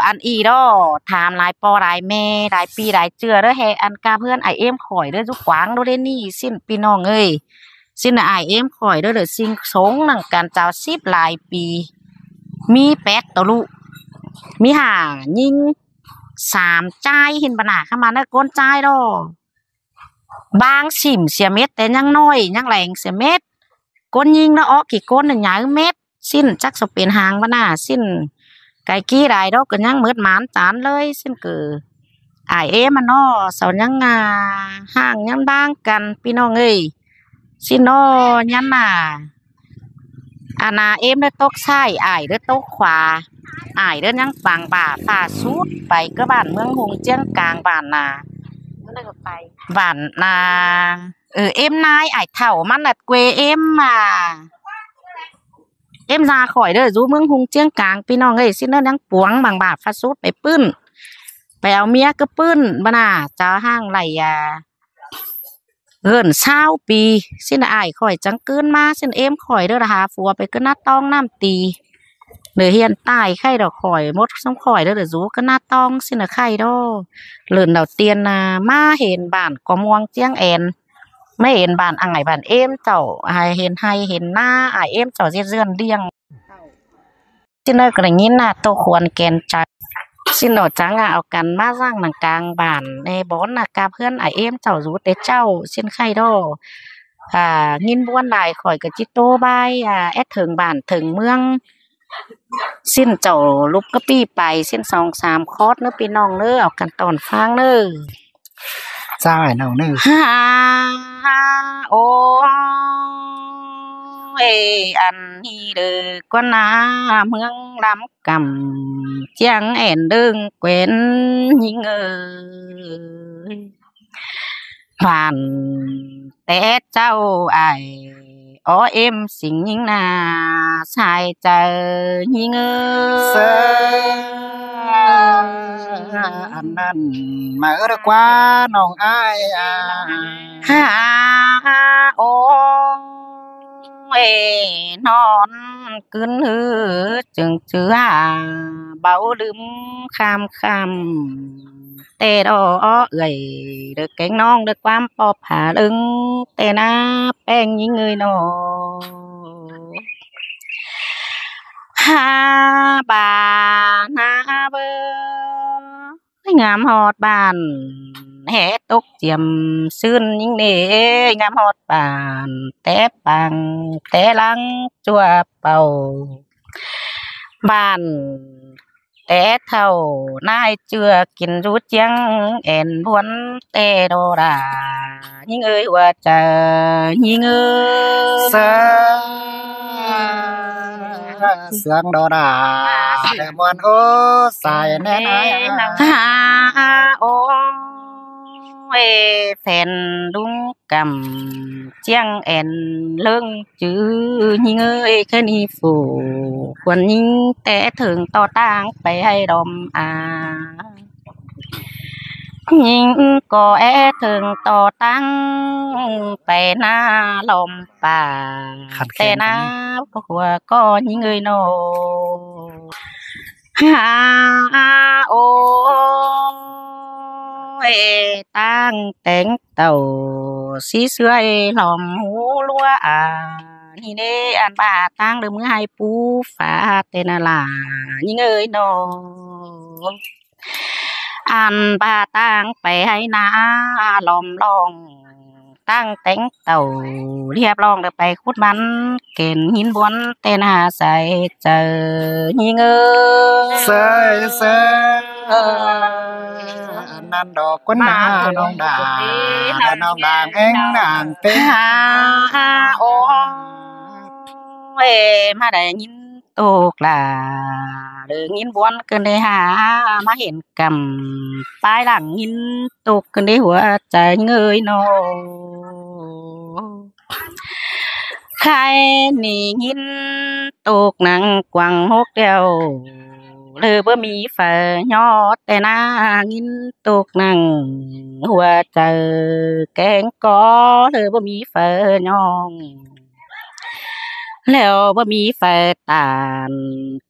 อันอีดอถามหลายปอหลายแม่หลายปีหลายเจือเด้อแฮอันกาเพื่อนไอเอ็มข่อยเด้อจุขวางโดเดนี่สิ้นพี่น้องเอ้ยสิ้นไอเอ็มข่อยเด้อสิ่งสงนั่งการเจ้า10หลายปีมี8ตะลุมี5ยิง3จ่ายเห็นบ่น่ะเข้ามาเด้อก้นจ่ายดอบางสิมเสียเม็ดแต่ยังน้อยยังแหลงเสียเม็ดก้นยิงแล้วออกกี่ก้นน่ะหยาเม็ดสิ้นจักสเป็นหางบ่น่ะสิ้นไก่กี้ได้ดอกก็ยังมืดหมานตานเลยซึ่งคืออ้ายเอมันน้อเสายังห่างยังบางกันพี่น้องเอ้ยสิน้อยันน่ะอานาเอมได้ตกซ้ายอ้ายได้ตกขวาอ้ายเด้อยังปังบ่าป่าสุดไปก็บ้านเมืองหงเจียงกลางบ้านนามันได้ก็ไปบ้านนาเอ็มนายอ้ายเฒ่ามันน่ะเกวเอ็มเอ็มนาข่อยเด้ออยู่เมืองฮุงเจียงกลางพี่น้องเอ้ยสิเด้อยังปวงบางบาดฟาสุดไปปื้นไปเอาเมียก็ปื้นบ่น่ะเจ้าห้างไหลเอิ้น20ปีสิอ้ายข่อยจังเกินมาสิเอ็มข่อยเด้อหาผัวไปก็นาต้องน้ำตีเด้อเฮียนตายไข่ดอกข่อยหมดซ้ำข่อยเด้ออยู่ก็นาต้องสิน่ะไข่ดอเลิ่นดาวเตียนมาเห็นบ้านกอม่วงเจียงแอนไม่เห็นบ้านอังไหนบ้านเอ็มเจ้าเห็นให้เห็นหน้าอ้ายเอ็มเจ้าเรื่อนเลี้ยงสิเนอก็ได้ยินน่ะโตควรแกนใจสิเนอจังเอากันมาสร้างหนังกลางบ้านในบ่อนน่ะกาเพื่อนอ้ายเอ็มเจ้าอยู่แต่เจ้าสินไข่ดอยินบ้วนหลายข่อยก็จิโตบายแอดถึงบ้านถึงเมืองสิ้นเจ้าลุบกะปี้ไปสิ้น2-3คอร์สเด้อพี่น้องเด้อเอากันตอนฟังเด้อจ้าน้องเด้อโอ้อันนี้เด้อกว่านาเมืองลำกำเจียงแอนดึงแกวนยิงผ่านแต่เจ้าอ้ายเอ็มสิงยิงนาชายเจอยิงอันนั้นมากว่าน้องอ้ายโอ้นอนกึนหือจึงเจือเบาลืมคำแต่ดอเอ่ยเด็กแก่งน้องเด็กความปอบหาลึงแต่หน้าแป้งยิงเงยนอบานาเบองามฮอดบ้านแหตกเจียมซื่นยิงเด้งามฮอดบ้านแต่ปังแต่ลังจัวเป่าบ้านแต่เท่านายเจือกินรู้เจียงแอนพวนแต่โดรายิงเอ้ยว่าจะยิงเสียงโดราแต่มวนโอ้สายแน่โอ้แฟนดุงกำเจียงแอนเลิงจื้อยิงเอ้ยแค่นี้ฝูควรยิงแต่ถึงต่อต่างไปให้ดอมยิงก็ถึงต่อตั้งไปหน้าลมป่าแต่หน้าหัวก็ยิงเอ้ยโนโอ้ตั้งแต่งเต่าสีเสื้อหลอมหูลัวนี่เด้อันบาตั้งเด้อมือให้ปูฟ้าเตนาลายิงเอ้ยโนอันบาตั้งไปให้นาลอมลองตั้งแต่งเต่าเรียบร้องเด้อไปขุดมันเก่นหินบวนเตนาใส่เจอยิงเอ้ยเซนั่นดอกก้นนาน้องด่างเอ็งนางเป้โอ้มาได้ยินตกล่ะเด้อยินบวนเกินได้หามาเห็นกำปลายหลังยินตกเกินได้หัวใจเงยโนใครนี่ยินตกหนังกวางหกเดียวเลยบ่มีไฟยอดแต่หน้ายินตกนั่งหัวใจแกงกอเลยบ่มีไฟยอง แล้วบ่มีไฟตาน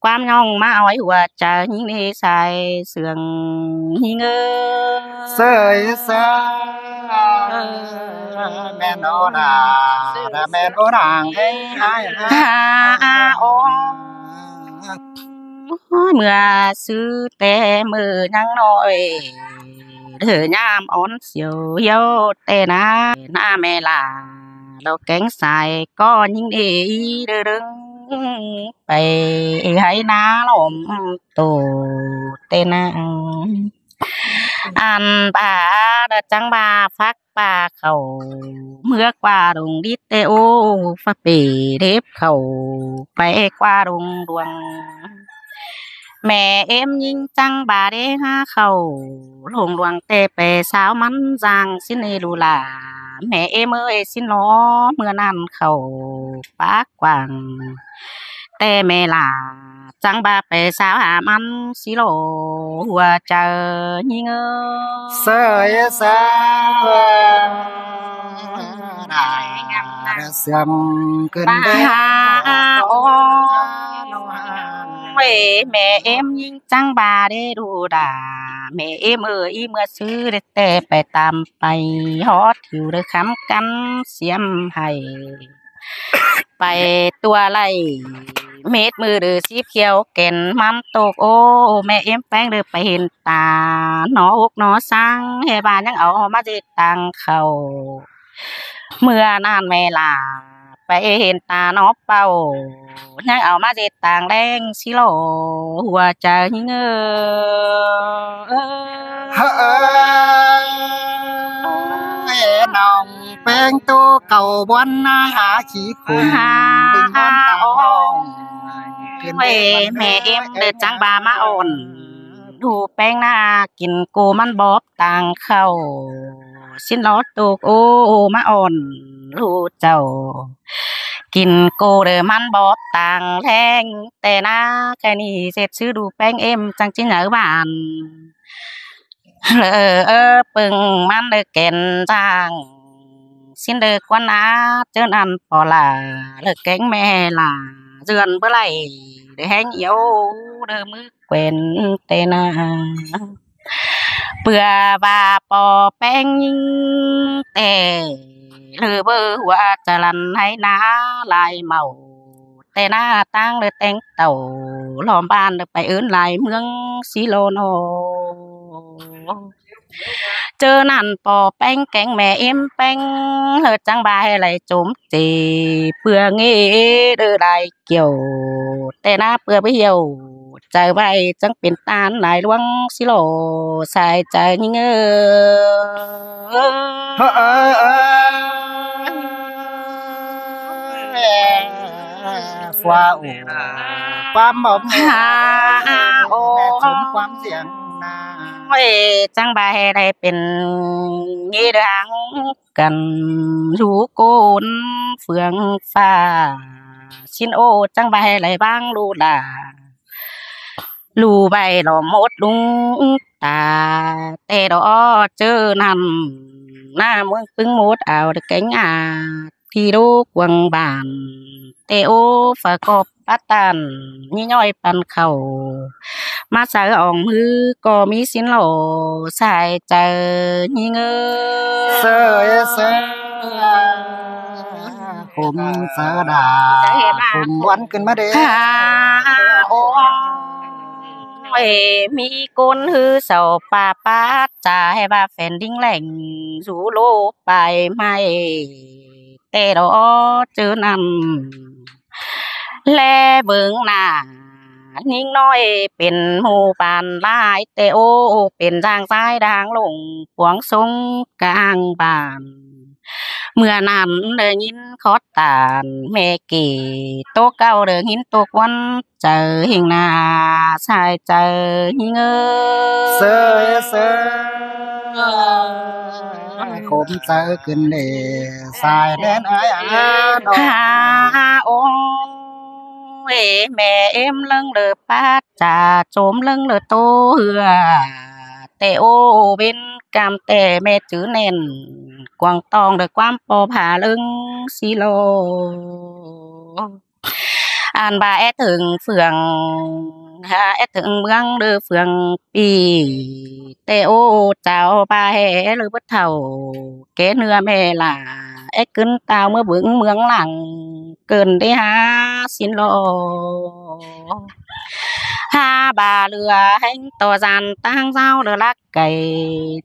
ความย่องมาอ้อยหัวใจยิงในสายเสื่องหิงเสยเสแม่นโอนาแม่นโอนางเอ้ยโอ้เมื่อซื้อแต่มือยังน้อยเด้อยามอ่อนเสียวเหี่ยวแต่หน้าแม่ล่ะเราแกงใส่ก็ยิงเอเด้อไปให้นาลมโตเตนอันป่าดจังบาฟักป่าเขาเมื่อกว่าดงดิเตโอฟะเปเทบเขาไปกว่าดงดวงแม่เอ็มยิงจังบาเดหาเขาลงดวงเตไปสาวมันจางสิเนลูลาแม่เอ็มเอ้ยสินล้อเมื่อนั้นเขาปากกว้างแต่แม่ล่ะจังบาไปสาวหามันสิโลหัวเจอยิงเสยเสนาเสียงขึ้นเด้โอ้แม่เอ็มยิงจังบาได้ดูดาแม่เอ็มเอ้ยเมื่อซื้อได้แต่ไปตามไปฮอดถิวเด้อคำกันเสียมให้ไปตัวไล่เม็ดมือเด้อสีเขียวแก่นมันตกโอ้แม่เอ็มแป้งเด้อไปเห็นตาหนออกหนอสังให้บ้านยังเอามาสิตังเขาเมื่อนานแม่ล่ะไปเห็นตาหนอเป่ายังเอามาสิตังแดงสิโลหัวใจเงน้องแป้งตัวเก่าบอนนาหาขี้คุมดึงคนตาห้องแม่เอ็มเด้อจังบามาอ่อนดูแป้งหน้ากินกูมันบอบต่างเข้าสินลอดตุกโอ้มาอ่อนรู้เจ้ากินกูเด้อมันบอบต่างแรงแต่หน้าแค่นี้เสร็จซื้อดูแป้งเอ็มจังจิเหนือบ้านปึงมันเด้อแก่นจางสินเด้อกว่านาเจิ้นอันปอล่ะเลิกแกงแม่ล่ะเจือนเบ่ไหลเด้อแห้งเหี่ยวเด้อมือแกวนเตนาเปื่อว่าปอแป้งยิงแต่หรือเบ่หัวจะลันให้นาลายเมาแต่หน้าตั้งเด้อแต่งเต่าล้อมบ้านเด้อไปเอิ้นหลายเมืองสิโลโนเจอนั่นปอแป้งแกงแม่เอ็มแป้งเฮ็ดจังบาให้ไหลจุ่มจีเปื่อเงเด้อได้เกี่ยวแต่หน้าเปื่อไปเหี่ยวใจไว้จังเป็นตาลหลายลวงสิโลสายใจยิงฟ้าโอ้ความบ่หาโอ้ชมความเสียงนาจังบาให้ได้เป็นงี้ดังกันอยู่โกนเฟืองฟ้าสินโอจังบาให้ไหลบ้างลูล่ะลูใบดอกมดลุงตาแต่ดอเจอนั่นหน้าเมืองปึงมดเอาตะแกงที่ลูกวังบานเตโอฝากบปัตตันยี่ย่อยปันเข่ามาใส่อ่องมือก็มีสินโหลใส่เจอยี่เงเสยเสคุมเสดาคุมวันขึ้นมาเด้โอ้มีกุนฮือเสาป่าป้าจ่าให้ว่าแฟนดิ้งแหล่งสูโลไปไม่แต่ดอเจอนั่นแลเบิ่งหน้านิ่งน้อยเป็นหมู่ปานหลายแต่โอเป็นทางซ้ายทางลงปวงทรงกลางบ้านเมื่อนั้นได้ยินขอตานแม่เก๋โตเก่าได้ยินตกวันเจอหิงหน้าชายเจอหิงเสยเสคมเจอขึ้นเด้สายแดนอ้ายโอ้แม่เอ็มเลิงเลอป้าจ่าโจมเลิงเลอโตเหือแต่โอเป็นกรรมแต่แม่จื้อเน่นกวางตองด้วยความปอผาเลิงสิโล อ่านบ่าแอถึงเฟืองหาแอถึงเมืองเด้อเฟืองปีแต่โอ้เจ้าป่าแหหรือบ่เฒ่าแกเนื้อแม่ล่ะแอขึ้นตาวเมื่อบึงเมืองหลังเกินได้หาสินลอหาบ่าเรือแห่งต่อจันตั้งเจ้าเด้อลักไก่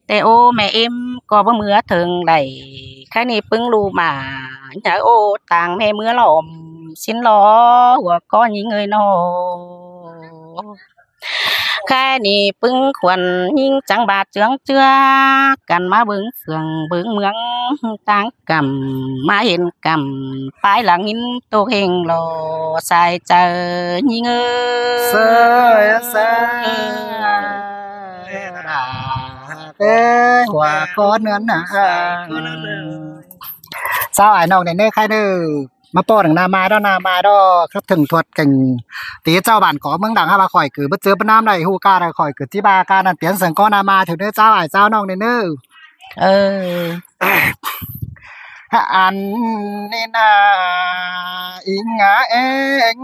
แต่โอ้แม่เอ็มก็บ่เมื่อถึงได้แค่นี้ปึ้งรู้มาอย่าโอ้ต่างแม่เมื่อหลอมสินลอหัวก้อนยิงเอ้ยน้อแค่นี้ปึ้งควรยิงจังบาดเจืองเจือกันมาเบิ่งเฟืองเบิ่งเมืองต่างกำมาเห็นกำปลายหลังหินโตเฮงรอสายเจอยิงเอ้ยเสยเสยราเอ้ยหัวก้อนเนื้อหนาสาวอ้ายน้องได้เด้อใครเด้อมาป้อดังนามาดอนามาดอครับถึงทวดเก่งตีเจ้าบ้านขอเมืองดังหาว่าข่อยคือบ่เจอบ่น้ำได้ฮู้กาได้ข่อยคือที่บากานั้นเปลี่ยนสังกอนามาถึงเด้อเจ้าอ้ายเจ้าน้องเด้ออันนี่นาอิงาเอง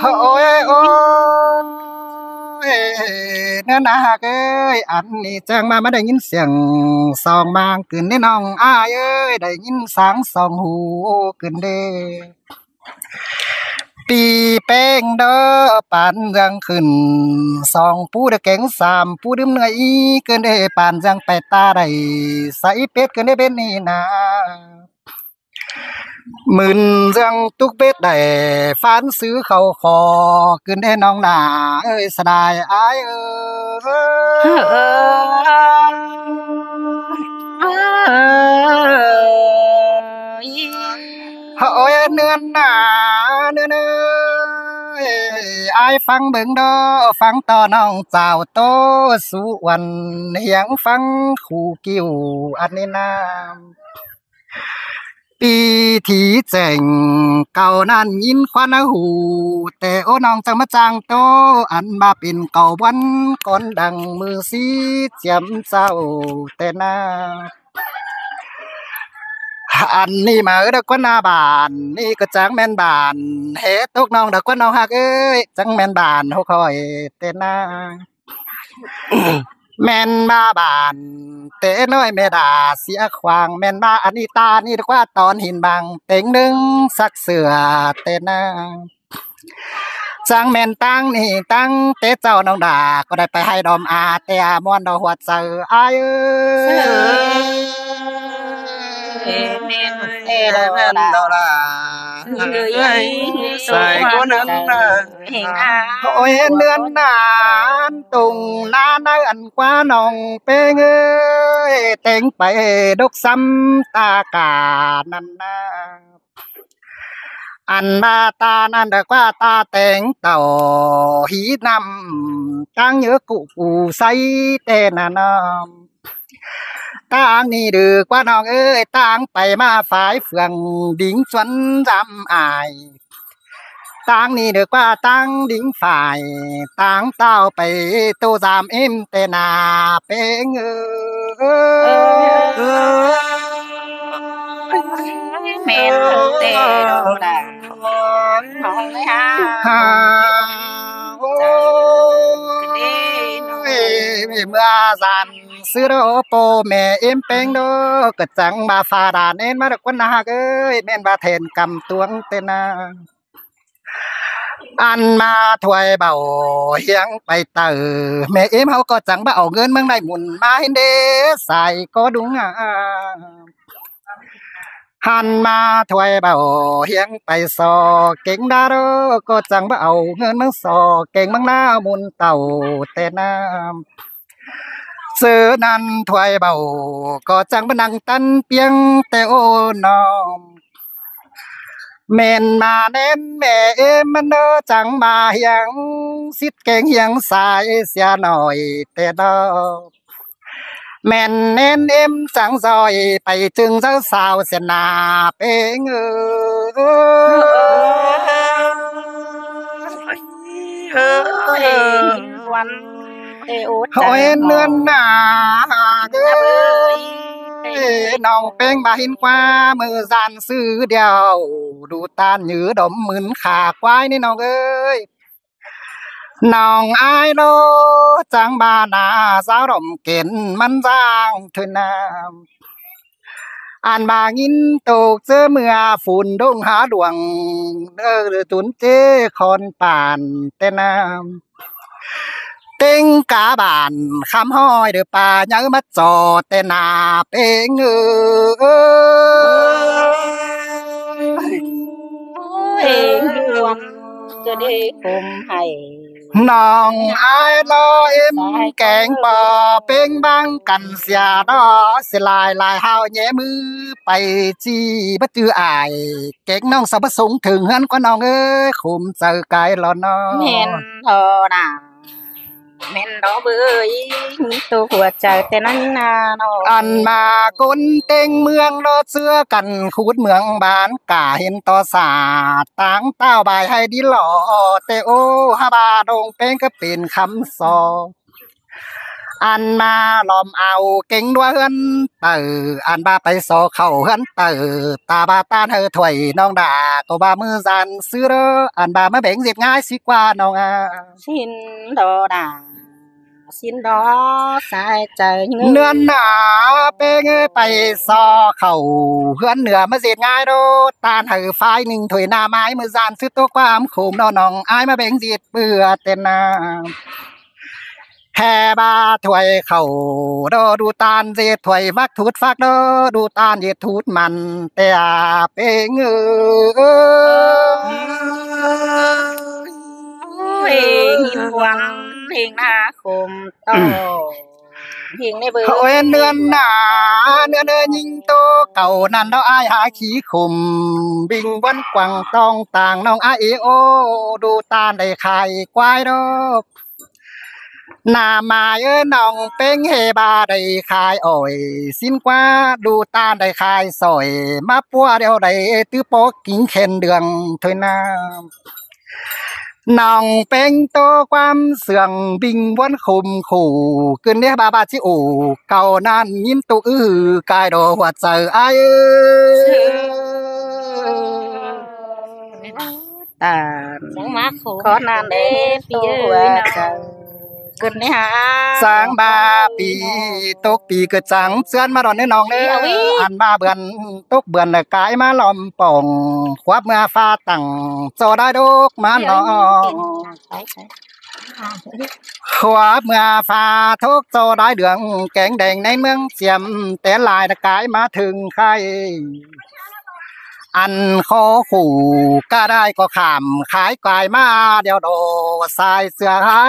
โอ้ยโอ้ยนั่นนะเอ้ยอันนี้จังมาได้ยินเสียงสองมางขึ้นในน้องอ้ายเอ้ยได้ยินสางสองหูขึ้นเด้ปีแป้งเด้อปานยังขึ้นสองผู้เด้อแกงสามผู้ดื่มเหนื่อยเกินได้ปานยังไปตาได้ใส่เป็ดเกินได้เป็นนี่นามื่นยังตุกเป็ดได้ฟานซื้อเข้าคอเกินได้น้องหน้าเอ้ยสดายอ้ายเอ้ยโอ้ยเนื้อหนาเนื้ออ้ายฟังเบิ่งดอฟังต่อน้องเจ้าโตสุวรรณเฮียงฟังคู่กิ้วอันนี้นามปีที่แจ้งเก่านั้นยินควันหูแต่โอ้น้องจังมาจางโตอันมาเป็นเก่าวันก่อนดังมือสีเจียมเจ้าแต่นาอันนี้มาเด้อกว่าหน้าบ้านนี่ก็จังแม่นบ้านเฮ็ดตกน้องดอกกว่าน้องฮักเอ้ยจังแม่นบ้านเฮาคอยแต่นาแม่นมาบ้านแต่น้อยแม่ดาเสียขวางแม่นมาอันนี้ตานี่กว่าตอนหินบางเต็งนึงสักเสือแต่นาจังแม่นตั้งนี่ตั้งเตเจ้าน้องดาก็ได้ไปให้ดอมอาแต่ม่วนดอกหัวเสืออ้ายเอ้ยแม่นดอกล่ะใส่คนนั้นน่ะโอ้ยเดือนนานตุงนาเนินกว่าน้องเป้งเอ้ยเต็งไปดกซ้ำตากานั่นนะอันมาตานั่นดกว่าตาแต่งเต่าหีนำตั้งเยอะกูใส่เต้นน้ำตางนี่ดือกว่าน้องเอ้ยตางไปมาฝ่ายเฟืองดิ่งจวนจำอายตางนี่ดือกว่าตางดิ่งฝ่ายตางเต้าไปโตสามเอ็มเตนาเป้งแม่นเตดอกดาน้องเลยฮะโอ้ยเมื่อสันซื้อโรโปแม่เอ็มเป้งโดก็จังมาฟาดาเน้นมาดอกวันนาเอ้ยแม่นบาเทนกำตวงเตนาอันมาถวยเบาเฮียงไปเตอแม่เอ็มเฮาก็จังบ่เอาเงินเมืองได้หมุนมาให้เด้ใส่ก็ดุงหันมาถวยเบาเฮียงไปซอเก่งดาโรก็จังบ่เอาเงินเมืองซอเก่งเมืองหน้าหมุนเต่าแต่น้ำซื้อนั้นถวยเบาก็จังบ่นั่งตันเปียงแต่โอ้น้องแม่นมาแน่นแม่เอ็มมันเด้อจังมาเฮียงสิทธิ์เก่งเฮียงสายเสียหน่อยแต่ดอกแม่นเน้นเอ็มจังซอยไปจึงเจ้าสาวเสียนาเป้งวัน โอ้ โอ้ยเนือนหนาเอ้ยน้องเป้งบาหินกว่ามือสั่นซื้อเดียวดูตานหยือดมหมึนขาควายนี่น้องเอ้ยน้องอายโลจังบานาสาวดมเก่นมันจางเถินน้ำอ่านบางินตกเจอเมื่อฝุ่นดงหาดวงตุนเจคอนป่านแต่น้ำเต็งกาบานคำห้อยเด้อป่าเยอะมาจอแต่หน้าเป้งเอ้ย เองรวมจะได้คมให้น้องอายรอเอ็มแกงปอเป้งบังกันเสียดอสิลายลายเฮาแย่มือไปจีบ่จืออายแกงน้องสาวสงถึงเฮือนกว่าน้องเอ้ยคุมเจอกายลอน้อแม่นเถอน่ะแม่นดอกเอ้ยมีตัวหัวใจแต่นั้นนาน้องอันมาคนเต็งเมืองรอเสื้อกันคูดเมืองบ้านกาเห็นต่อสาตั้งเต้าบายให้ดีหล่อแต่โอ้ฮาบาดงเป็นก็เป็นคำสออันมาลอมเอาเก่งด้วยเฮือนเตออันบาไปโซเข้าเฮือนเตอตาบาตานเฮอถวยน้องดาก็บามือสั่นซื้อเด้ออันบามาแบ่งเสียง่ายสิกว่าน้องสินดอดาสินดอสายใจเนื้อหนาเป้งไปซอเข้าเฮือนเหนือมาเสียง่ายโดตานเฮอฝ่ายนึงถวยหน้าไม้มือสั่นซื้อตัวความคุมน้องอายมาแบ่งสิเปื้อเต็นน้าแห่บาถวยเข้าดอดูตานเสียถวยมักทูดฟักดอดูตานเย็ดทูดมันแต่เป้งเหินวังเพลงนาคมต่อเพลงในเบอร์โอ้ยเนือนหนาเนื้อยิงโตเก่านั่นดอกอายหาขี้คุมบิงวันกวังต้องต่างน้องอาโอดูตานได้ไข่ควายดอกหน้ามาน้องเป้งเฮบาได้ขายอ้อยสินกว่าดูตาได้ขายซอยมาปัวเดียวได้ตื้อปอกกินเข็นเดืองถอยน้ำน้องเป้งโตความเสื่องบิงวันคุมขู่กึนเด้บาบาจิอูเก่านั้นยิ้มตุกายโดหัวใจอ้ายตามาขอนานเด้ปีหัวใจกึนหาสร้างบาปีตกปีเกิดจังเสื้อนมาดอนน้องเด้ออันบาเบือนตกเบือนกายมาล้อมป่องควับเมื่อฟ้าตั้งจอได้ดกมาน้องควับเมื่อฟ้าทกจอได้เดืองแกงแดงในเมืองเสียมแต่ลายกายมาถึงใครอันขอขู่ก็ได้ก็ขามขายกายมาเดี๋ยวโดสายเสือมา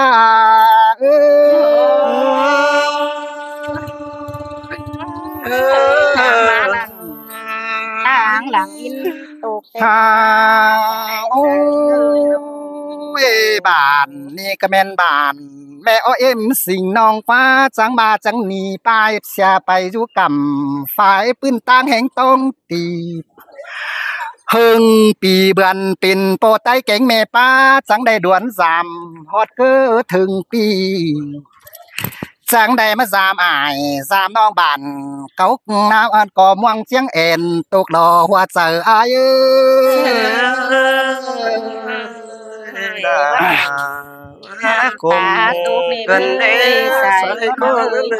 ตั้งหลังอินตกโอ้ยบ้านนี่ก็แม่นบ้านแม่เอ็มสิงน้องฟ้าจังบาจังหนีไปเสียไปอยู่กำฝ่ายปืนต่างแห่งต้องตีเฮิงปีเบือนเป็นโปไตเก่งแม่ป้าจังได้ดวน3ฮอดเก้อถึงปีจังได้มา3อ้าย3น้องบ้านเก้าน้ำอันก่อม่วงเสียงเอ็นตกดอหัวใจอ้ายคมกันเด้ใส่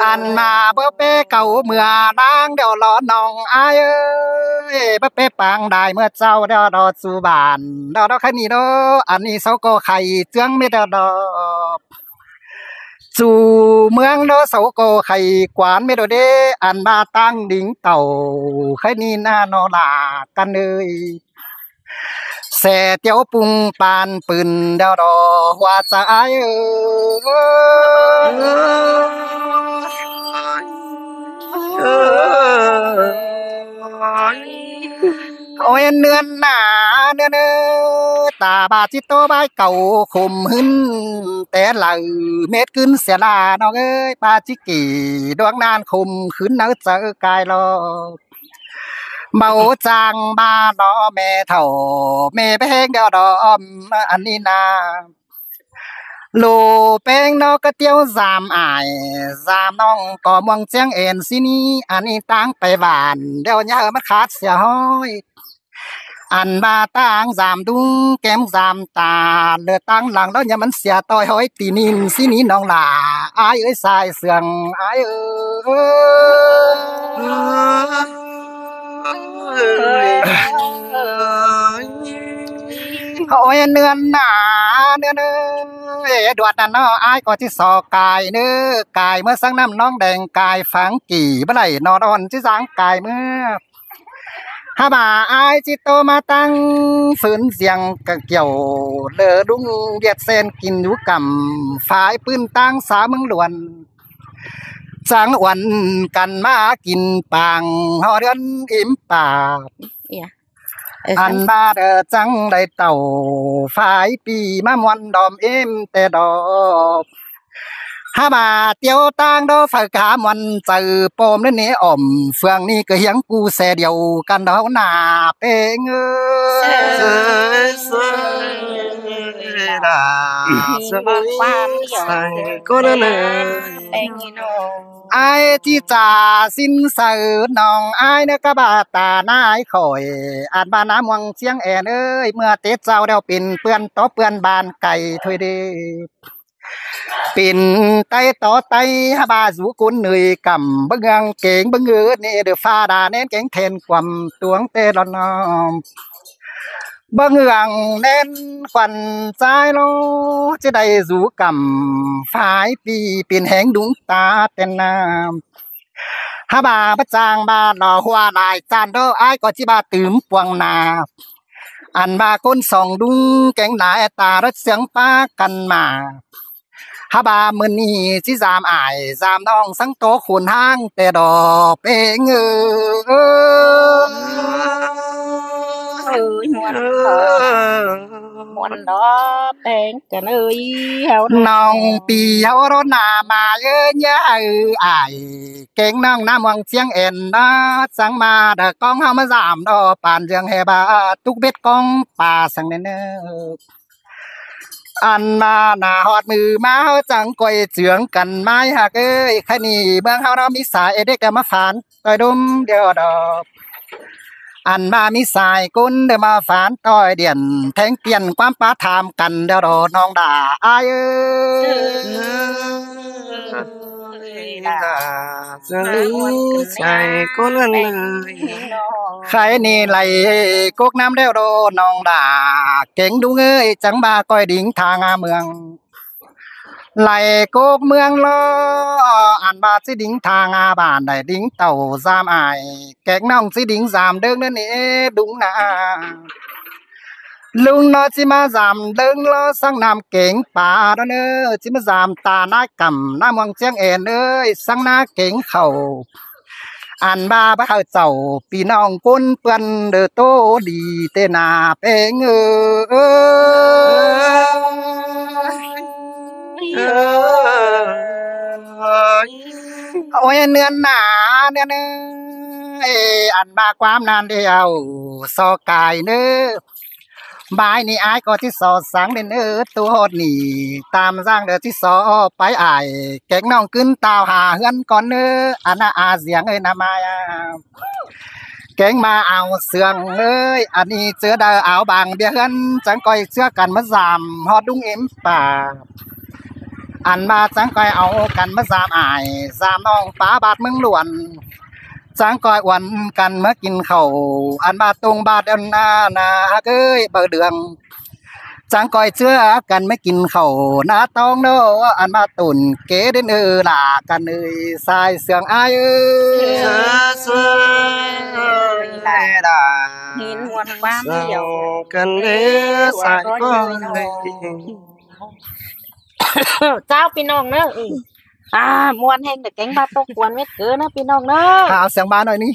อันมาบ่เป้เก่าเมื่อนางเดี๋ยวรอน้องอายบ่เป้ปางได้เมื่อเจ้าเดี๋ยวรอสู่บ้านดอกคันนี้ดออันนี้เซาก็ไข่เจืองไม่ดอสู่เมืองดอเซาก็ไข่กวานไม่ดอเดอันมาตั้งดิ่งเต่าคันนี้น่านอลากันเอ้ยแส่เตียวปุงปานปืนเดาดอหัวใจโอ้ยเนือนหนาเนื้อตาบาจิโตบายเก่าคมหึนแต่ไหลเม็ดขึ้นเสียลาน้องเอ้ยปาจิกี่ดวงนานคมขึ้นเนื้อเจอกายรอเมาจางมาดอแม่เฒ่าแม่แพงเดียวดอมอันนี้นา โลแป้งนอกกระเตียว3อ้าย3น้องก็มวงเจียงเอ็นสินี้อันนี้ตั้งไปบ้านเดี๋ยวยามันขาดเสียห้อยอันบาตั้ง3ดุงแก้ม3ตาเลือตั้งหลังแล้วอย่ามันเสียต้อยห้อยตีนินสินี้น้องหล่าอ้ายเอ้ยสายเสืองอ้ายเอ้ยโอ้ยเนือนหนาเนือนดวดนั่นเนาะอ้ายก็สิสอกายเนื้อกายเมื่อสังน้ำน้องแดงกายฝังกี่บ่ไหลนอนอ่อนสิสางกายเมื่อหาบ่าอ้ายสิโตมาตั้งฝืนเสียงกะเกี่ยวเลอดุงเวียดเส้นกินอยู่กำฝ่ายปืนตั้งสาเมืองหลวนสังวันกันมากินปางฮอเดือนอิ่มปากอันบาดจังได้เต่าฝ่ายปีมามวนดอมเอ็มแต่ดอกหามาเตียวต่างดอฝากกามวันเจอปอมนั่นนี่อ่อมเฟืองนี่ก็เฮียงกูแสเดียวกันดอกหน้าเป้งเอ้ยดาสความเดียวก็เลยเป้งน้องไอ้ที่จ่าสินเสอน้องไอ้เนี่ยก็บาตานายข่อยอาจบ้านน้ำวังเชียงแอนเอ้ยเมื่อเตะเจ้าเดียวปิ่นเปื้อนต่อเปื้อนบานไก่ถวยเดปิ่นไตต่อไตหาบาสูกุนเหนื่อยกำบังเงงเก่งบังเงินนี่เดือฟ้าดาเน้นเก่งเทนความตวงเตลอนอมบังเงงเน้นควันใจโลจะได้สูกำฝ่ายปีปิ่นแหงดุงตาเต็นน้ำหาบาประจางบาหล่อหัวลายจานโดอ้ายก็จิบาตื่มปวงนาอันบาคนส่องดุงแกงหลายตารถเสียงป้ากันมาหาบามื้อนี้สิ3อ้าย3น้องสังโตขุนห้างแต่ดอกเป้งเอ้ยมวนดอกแป้งกันเอ้ยเฮาน้องปีเฮารถหน้ามาเอ้ยยะอ้ายเก่งน้องน้ำวังเชียงเอ็นนะสังมาดะกองเฮามา3ดอกปานเจียงแฮบาตุกเบ็ดกองป่าสังเน้ออันมาหน้าฮอดมือมาเฮาจังก้อยเจืองกันไม้หักเอ้ยแค่นี้เมืองเฮาเนาะมีสายเด็กก็มาฝานต้อยดมเดียวดอกอันมามีสายกุนได้มาฝานต้อยเดียนแทงเปลี่ยนความปาถามกันเดี๋ยวรอน้องด่าอ้ายเอ้ยจะรู้ใจกุนเลยใครนี่ไหลกกน้ำเดี๋ยวรอน้องด่าเก่งดุงเอ้ยจังบาก้อยดิ่งทางเมืองไหลกกเมืองลออันบาสิดิ่งทางบ้านได้ดิ่งเต่า3อ้ายแกงน้องสิดิ่ง3เด้งนั่นนี่ดุงนาลุงนอสิมา3เด้งลอสังน้ำเก่งป่าดเด้อสิมา3ตานายกำน้ำวังเชียงเอ็นเอ้ยสังนาเก่งเข้าอันบาบ่เข้าเจ้าพี่น้องคนเปิ้นเด้อโตดีเตนาเป้งเอ้ยโอ้ยเนือนหนาเนี่ยอันมาความนานเดียวสอกายเนื้อบายนี่อายก็ที่สอสังเด้อตัวโหดนี่ตามสร้างเด้อที่สอไปอายแกงน้องขึ้นตาวหาเฮือนก่อนเนื้ออันน่ะอาเสียงเอ้ยนามายแกงมาเอาเสืองเอ้ยอันนี้เจอดาเอาบางเบี้ยเฮือนจังก้อยเสื้อกันมา3ฮอดดุงเอ็มป่าอันมาจังก้อยเอากันมา3อ้าย3น้องป้าบาดเมืองหลวนจังก้อยวันกันมากินข้าวอันบาตรงบาดอันนาเอ้ยบ่เดืองจังก้อยเชื่อกันไม่กินข้าวนาตองโนอันมาตุ่นเก๋เด้นล่ะกันเอ้ยสายเสืองอ้ายเอ้ยล่ะหินวนความเดียวกันเด้อสายก็เจ้าพี่น้องเนอะมวนแห่งแต่แกงบาตกกวนเม็ดเกินนะพี่น้องเนอะเอาเสียงบาหน่อยนี้